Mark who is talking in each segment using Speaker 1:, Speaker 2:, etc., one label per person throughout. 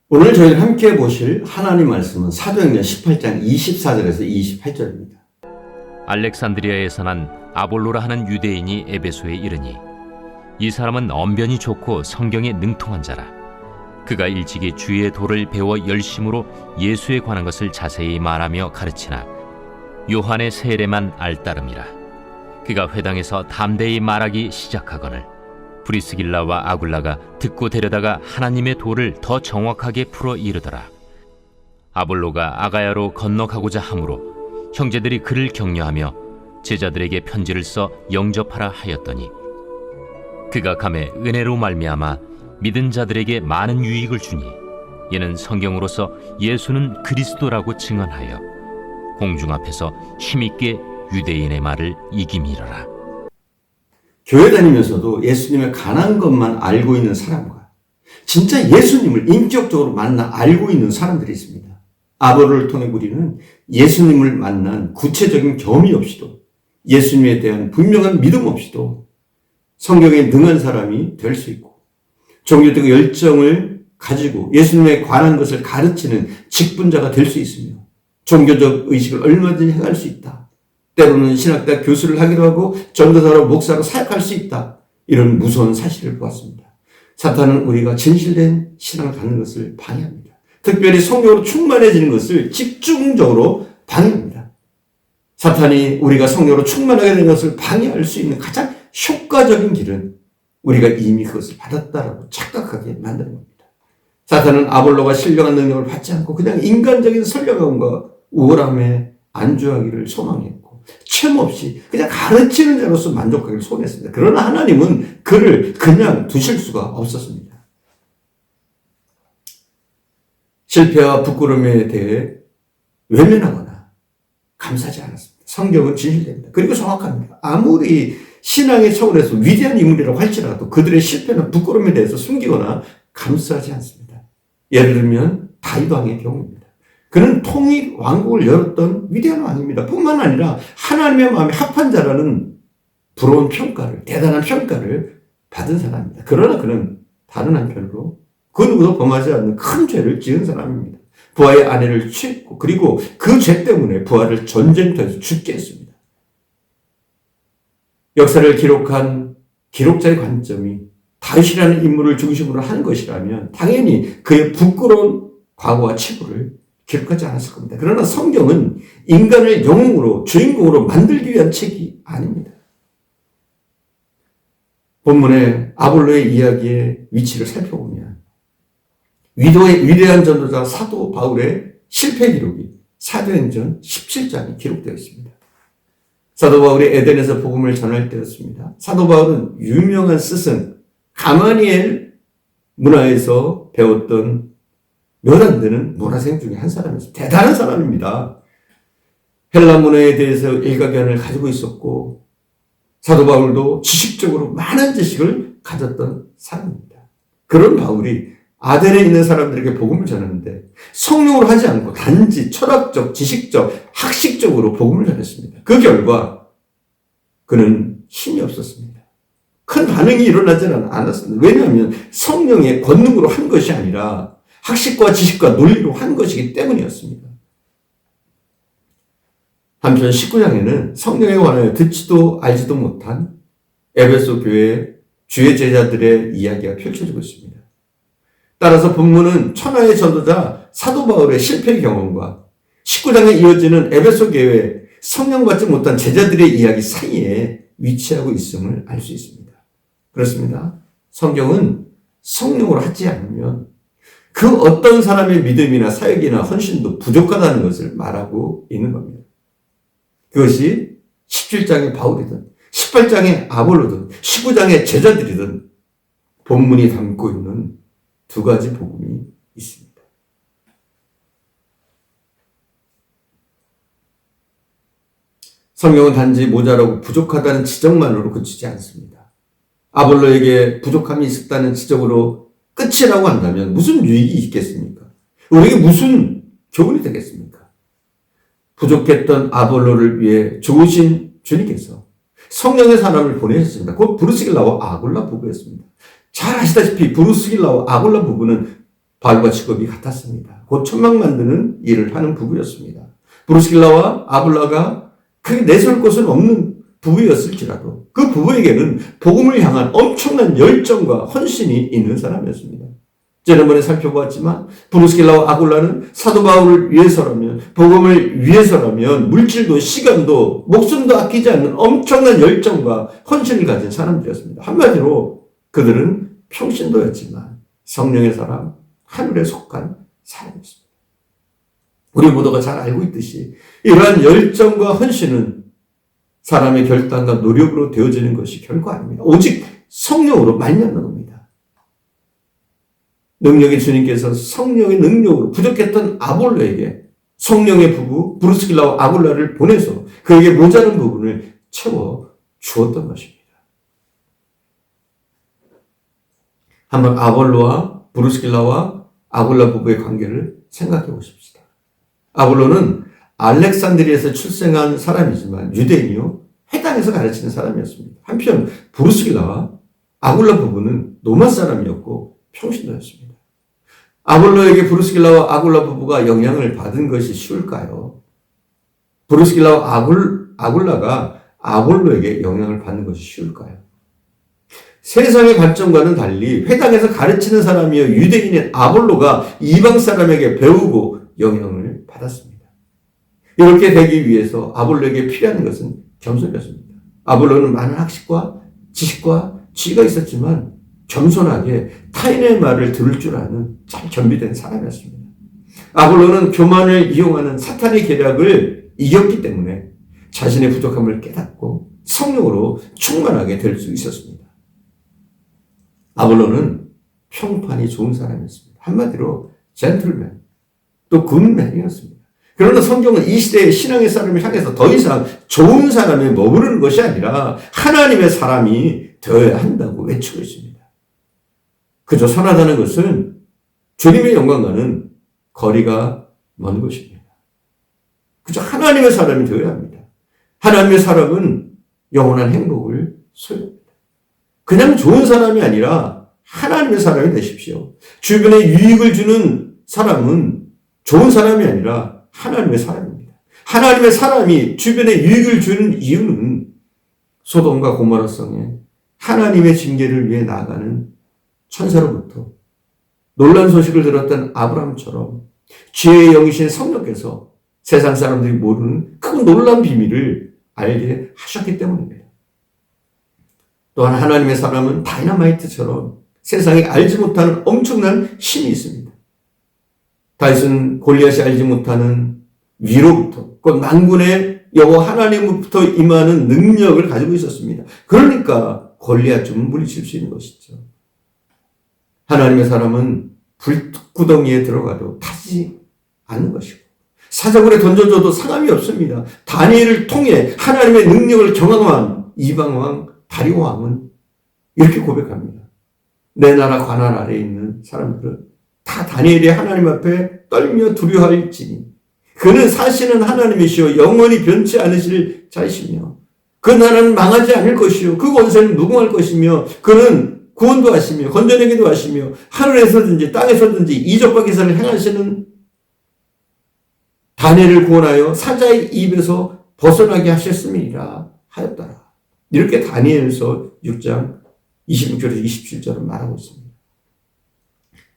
Speaker 1: 오늘 저희가 함께 보실 하나님 말씀은 사도행전 18장 24절에서 28절입니다.
Speaker 2: 알렉산드리아에서 난 아볼로라 하는 유대인이 에베소에 이르니 이 사람은 언변이 좋고 성경에 능통한 자라. 그가 일찍이 주의 도를 배워 열심으로 예수에 관한 것을 자세히 말하며 가르치나 요한의 세례만 알따름이라. 그가 회당에서 담대히 말하기 시작하거늘 브리스길라와 아굴라가 듣고 데려다가 하나님의 도를 더 정확하게 풀어 이르더라. 아볼로가 아가야로 건너가고자 하므로 형제들이 그를 격려하며 제자들에게 편지를 써 영접하라 하였더니 그가 감에 은혜로 말미암아 믿은 자들에게 많은 유익을 주니 이는 성경으로서 예수는 그리스도라고 증언하여 공중 앞에서 힘있게 유대인의 말을 이김이러라.
Speaker 1: 교회 다니면서도 예수님의 관한 것만 알고 있는 사람과 진짜 예수님을 인격적으로 만나 알고 있는 사람들이 있습니다. 아볼로를 통해 우리는 예수님을 만난 구체적인 경험이 없이도 예수님에 대한 분명한 믿음 없이도 성경에 능한 사람이 될 수 있고 종교적 열정을 가지고 예수님에 관한 것을 가르치는 직분자가 될 수 있으며 종교적 의식을 얼마든지 행할 수 있다. 때로는 신학대학 교수를 하기도 하고 전도사로 목사로 사역할 수 있다. 이런 무서운 사실을 보았습니다. 사탄은 우리가 진실된 신앙을 갖는 것을 방해합니다. 특별히 성령으로 충만해지는 것을 집중적으로 방해합니다. 사탄이 우리가 성령으로 충만하게 되는 것을 방해할 수 있는 가장 효과적인 길은 우리가 이미 그것을 받았다라고 착각하게 만드는 겁니다. 사탄은 아볼로가 신령한 능력을 받지 않고 그냥 인간적인 선량함과 우월함에 안주하기를 소망했고 쉼 없이 그냥 가르치는 자로서 만족하기를 소원했습니다. 그러나 하나님은 그를 그냥 두실 수가 없었습니다. 실패와 부끄러움에 대해 외면하거나 감싸지 않았습니다. 성경은 진실됩니다. 그리고 정확합니다. 아무리 신앙의 차원에서 위대한 인물이라고 할지라도 그들의 실패나 부끄러움에 대해서 숨기거나 감싸지 않습니다. 예를 들면 다윗 왕의 경우입니다. 그는 통일 왕국을 열었던 위대한 왕입니다. 뿐만 아니라 하나님의 마음에 합한 자라는 부러운 평가를, 대단한 평가를 받은 사람입니다. 그러나 그는 다른 한편으로 그 누구도 범하지 않는 큰 죄를 지은 사람입니다. 부하의 아내를 취했고 그리고 그 죄 때문에 부하를 전쟁터에서 죽게 했습니다. 역사를 기록한 기록자의 관점이 다윗이라는 인물을 중심으로 한 것이라면 당연히 그의 부끄러운 과거와 치부를 기록하지 않았을 겁니다. 그러나 성경은 인간을 영웅으로 주인공으로 만들기 위한 책이 아닙니다. 본문의 아볼로의 이야기의 위치를 살펴보면 위대한 전도자 사도 바울의 실패 기록이 사도행전 17장에 기록되어 있습니다. 사도 바울이 에덴에서 복음을 전할 때였습니다. 사도 바울은 유명한 스승 가마니엘 문화에서 배웠던 몇 안 되는 문화생 중에 한 사람이었습니다. 대단한 사람입니다. 헬라 문화에 대해서 일가견을 가지고 있었고 사도 바울도 지식적으로 많은 지식을 가졌던 사람입니다. 그런 바울이 아덴에 있는 사람들에게 복음을 전하는데 성령으로 하지 않고 단지 철학적, 지식적, 학식적으로 복음을 전했습니다. 그 결과 그는 힘이 없었습니다. 큰 반응이 일어나지는 않았습니다. 왜냐하면 성령의 권능으로 한 것이 아니라 학식과 지식과 논리로 한 것이기 때문이었습니다. 한편 19장에는 성령에 관하여 듣지도 알지도 못한 에베소 교회 주의 제자들의 이야기가 펼쳐지고 있습니다. 따라서 본문은 천하의 전도자 사도 바울의 실패 경험과 19장에 이어지는 에베소 교회의 성령 받지 못한 제자들의 이야기 사이에 위치하고 있음을 알 수 있습니다. 그렇습니다. 성경은 성령으로 하지 않으면 그 어떤 사람의 믿음이나 사역이나 헌신도 부족하다는 것을 말하고 있는 겁니다. 그것이 17장의 바울이든 18장의 아볼로든 19장의 제자들이든 본문이 담고 있는 두 가지 복음이 있습니다. 성경은 단지 모자라고 부족하다는 지적만으로 그치지 않습니다. 아볼로에게 부족함이 있었다는 지적으로 끝이라고 한다면 무슨 유익이 있겠습니까? 우리에게 무슨 교훈이 되겠습니까? 부족했던 아볼로를 위해 좋으신 주님께서 성령의 사람을 보내셨습니다. 곧 브루스길라와 아굴라 부부였습니다. 잘 아시다시피 브루스길라와 아굴라 부부는 바울과 직업이 같았습니다. 곧 천막 만드는 일을 하는 부부였습니다. 브루스길라와 아굴라가 크게 내세울 것은 없는 부부였을지라도 그 부부에게는 복음을 향한 엄청난 열정과 헌신이 있는 사람이었습니다. 지난번에 살펴보았지만 브루스길라와 아굴라는 사도 바울을 위해서라면, 복음을 위해서라면 물질도 시간도 목숨도 아끼지 않는 엄청난 열정과 헌신을 가진 사람들이었습니다. 한마디로 그들은 평신도였지만 성령의 사람, 하늘에 속한 사람이었습니다. 우리 모두가 잘 알고 있듯이 이러한 열정과 헌신은 사람의 결단과 노력으로 되어지는 것이 결코 아닙니다. 오직 성령으로 말미암는 겁니다. 능력의 주님께서 성령의 능력으로 부족했던 아볼로에게 성령의 부부 브루스길라와 아굴라를 보내서 그에게 모자란 부분을 채워 주었던 것입니다. 한번 아볼로와 브루스길라와 아굴라 부부의 관계를 생각해 보십시다. 아볼로는 알렉산드리아에서 출생한 사람이지만 유대인이요, 회당에서 가르치는 사람이었습니다. 한편 브루스길라와 아굴라 부부는 로마 사람이었고 평신도였습니다. 아볼로에게 브루스길라와 아굴라 부부가 영향을 받은 것이 쉬울까요? 브루스길라와 아굴라가 아볼로에게 영향을 받는 것이 쉬울까요? 세상의 관점과는 달리 회당에서 가르치는 사람이여 유대인인 아볼로가 이방 사람에게 배우고 영향을 받았습니다. 이렇게 되기 위해서 아볼로에게 필요한 것은 겸손이었습니다. 아볼로는 많은 학식과 지식과 지혜가 있었지만 겸손하게 타인의 말을 들을 줄 아는 잘 겸비된 사람이었습니다. 아볼로는 교만을 이용하는 사탄의 계략을 이겼기 때문에 자신의 부족함을 깨닫고 성령으로 충만하게 될 수 있었습니다. 아볼로는 평판이 좋은 사람이었습니다. 한마디로 젠틀맨, 또 굿맨이었습니다. 그러나 성경은 이 시대의 신앙의 사람을 향해서 더 이상 좋은 사람에 머무르는 것이 아니라 하나님의 사람이 되어야 한다고 외치고 있습니다. 그저 선하다는 것은 주님의 영광과는 거리가 먼 것입니다. 그저 하나님의 사람이 되어야 합니다. 하나님의 사람은 영원한 행복을 소유합니다. 그냥 좋은 사람이 아니라 하나님의 사람이 되십시오. 주변에 유익을 주는 사람은 좋은 사람이 아니라 하나님의 사람입니다. 하나님의 사람이 주변에 유익을 주는 이유는 소돔과 고모라 성에 하나님의 징계를 위해 나아가는 천사로부터 놀란 소식을 들었던 아브라함처럼 지혜의 영이신 성령께서 세상 사람들이 모르는 큰 놀라운 비밀을 알게 하셨기 때문입니다. 또한 하나님의 사람은 다이너마이트처럼 세상에 알지 못하는 엄청난 힘이 있습니다. 다윗은 골리앗이 알지 못하는 위로부터, 곧 만군의 여호와 하나님으로부터 임하는 능력을 가지고 있었습니다. 그러니까 골리앗 좀 물리칠 수 있는 것이죠. 하나님의 사람은 불구덩이에 들어가도 타지 않는 것이고 사자굴에 던져줘도 상함이 없습니다. 다니엘을 통해 하나님의 능력을 경험한 이방왕 다리오 왕은 이렇게 고백합니다. 내 나라 관할 아래에 있는 사람들은 다 다니엘이 하나님 앞에 떨며 두려워할지니 그는 사시는 하나님이시오 영원히 변치 않으실 자이시며 그 나라는 망하지 않을 것이요 그 권세는 무궁할 것이며 그는 구원도 하시며 건져내기도 하시며 하늘에서든지 땅에서든지 이적과 기사를 행하시는 다니엘을 구원하여 사자의 입에서 벗어나게 하셨음이니라 하였더라. 이렇게 다니엘서 6장 26절에서 27절은 말하고 있습니다.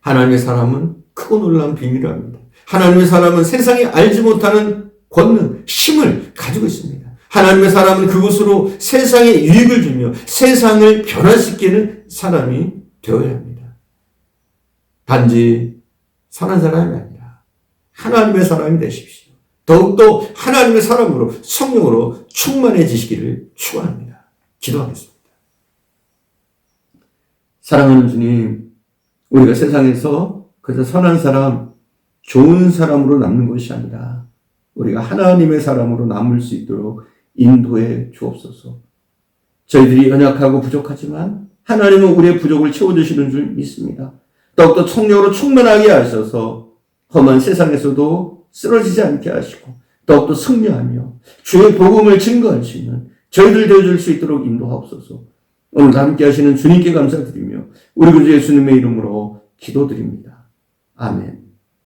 Speaker 1: 하나님의 사람은 크고 놀라운 비밀을 합니다. 하나님의 사람은 세상에 알지 못하는 권능, 힘을 가지고 있습니다. 하나님의 사람은 그것으로 세상에 유익을 주며 세상을 변화시키는 사람이 되어야 합니다. 단지 선한 사람이 아니라 하나님의 사람이 되십시오. 더욱더 하나님의 사람으로 성령으로 충만해지시기를 축원합니다. 기도하겠습니다. 사랑하는 주님, 우리가 세상에서 그저 선한 사람, 좋은 사람으로 남는 것이 아니라 우리가 하나님의 사람으로 남을 수 있도록 인도해 주옵소서. 저희들이 연약하고 부족하지만 하나님은 우리의 부족을 채워주시는 줄 믿습니다. 더욱더 성령으로 충만하게 하셔서 험한 세상에서도 쓰러지지 않게 하시고 더욱더 승리하며 주의 복음을 증거할 수 있는 저희들 되어줄 수 있도록 인도하옵소서. 오늘 함께 하시는 주님께 감사드리며 우리 구주 예수님의 이름으로 기도드립니다. 아멘.